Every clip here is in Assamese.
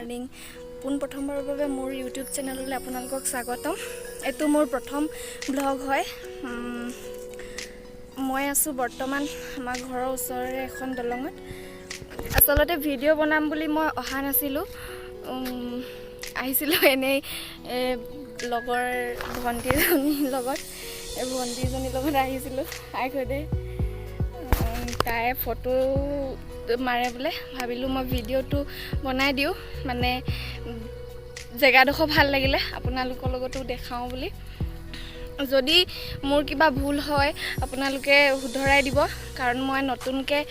মৰ্নিং পোনপ্ৰথমবাৰৰ বাবে মোৰ ইউটিউব চেনেললৈ আপোনালোকক স্বাগতম। এইটো মোৰ প্ৰথম ব্লগ হয়। মই আছোঁ বৰ্তমান আমাৰ ঘৰৰ ওচৰৰে এখন দলঙত। আচলতে ভিডিঅ' বনাম বুলি মই অহা নাছিলোঁ, আহিছিলোঁ এনেই লগৰ ভণ্টিজনীৰ লগত আহিছিলোঁ। তাই ফটো মাৰে বোলে, ভাবিলোঁ মই ভিডিঅ'টো বনাই দিওঁ, মানে জেগাডোখৰ ভাল লাগিলে আপোনালোকৰ লগতো দেখাওঁ বুলি। যদি মোৰ কিবা ভুল হয় আপোনালোকে শুধৰাই দিব, কাৰণ মই নতুনকৈ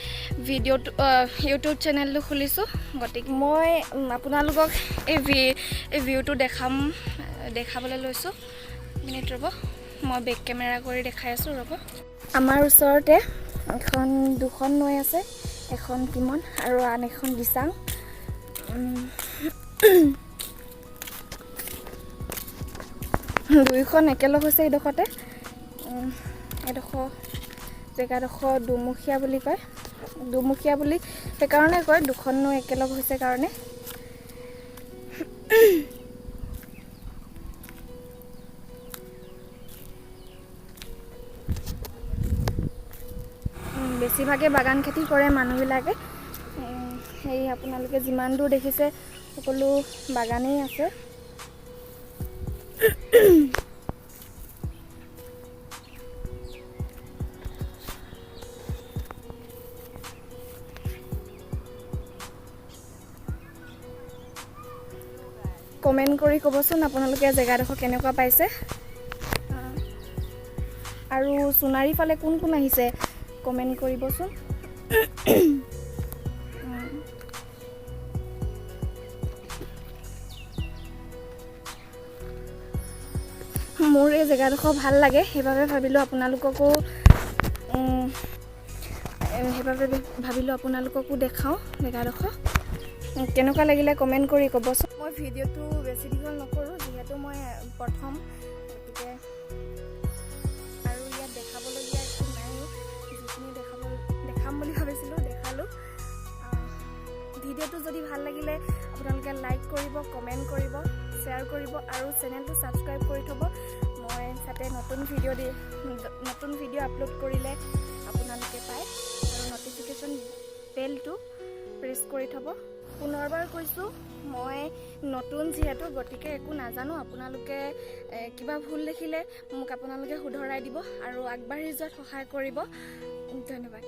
ইউটিউব চেনেলটো খুলিছোঁ। গতিকে মই আপোনালোকক এই ভিউটো দেখাবলৈ লৈছোঁ। মিনিট ৰ'ব, মই বেক কেমেৰা কৰি দেখাই আছোঁ ৰ'ব। আমাৰ ওচৰতে দুখন নৈ আছে, এখন কিমন আৰু আন এখন দিচাং। দুইখন একেলগ হৈছে এইডোখৰতে। জেগাডোখৰ দুমুখীয়া বুলি কয়। দুমুখীয়া বুলি সেইকাৰণে কয়, দুখন নৈ একেলগ হৈছে কাৰণে। বেছিভাগে বাগান খেতি কৰে মানুহবিলাকে। সেই আপোনালোকে যিমান দূৰ দেখিছে সকলো বাগানেই আছে। কমেণ্ট কৰি ক'বচোন আপোনালোকে জেগাডোখৰ কেনেকুৱা পাইছে, আৰু সোণাৰী ফালে কোন কোন আহিছে কমেণ্ট কৰিবচোন। মোৰ এই জেগাডোখৰ ভাল লাগে, সেইবাবে ভাবিলোঁ আপোনালোককো দেখাওঁ জেগাডোখৰ কেনেকুৱা লাগিলে কমেণ্ট কৰি ক'বচোন। মই ভিডিঅ'টো বেছি দীঘল নকৰোঁ, যিহেতু মই প্ৰথম, গতিকে আৰু ইয়াত দেখাবলগীয়া একো নাইও। যিখিনি দেখাম বুলি ভাবিছিলোঁ দেখালোঁ। ভিডিঅ'টো যদি ভাল লাগিলে আপোনালোকে লাইক কৰিব, কমেণ্ট কৰিব, শ্বেয়াৰ কৰিব আৰু চেনেলটো ছাবস্ক্ৰাইব কৰি থ'ব। মই যাতে নতুন ভিডিঅ' আপলোড কৰিলে আপোনালোকে পায়, আৰু ন'টিফিকেশ্যন বেলটো প্ৰেছ কৰি থ'ব। পুনৰবাৰ কৈছোঁ, মই নতুন যিহেতু, গতিকে একো নাজানো। আপোনালোকে কিবা ভুল দেখিলে মোক আপোনালোকে শুধৰাই দিব আৰু আগবাঢ়ি যোৱাত সহায় কৰিব। ধন্যবাদ।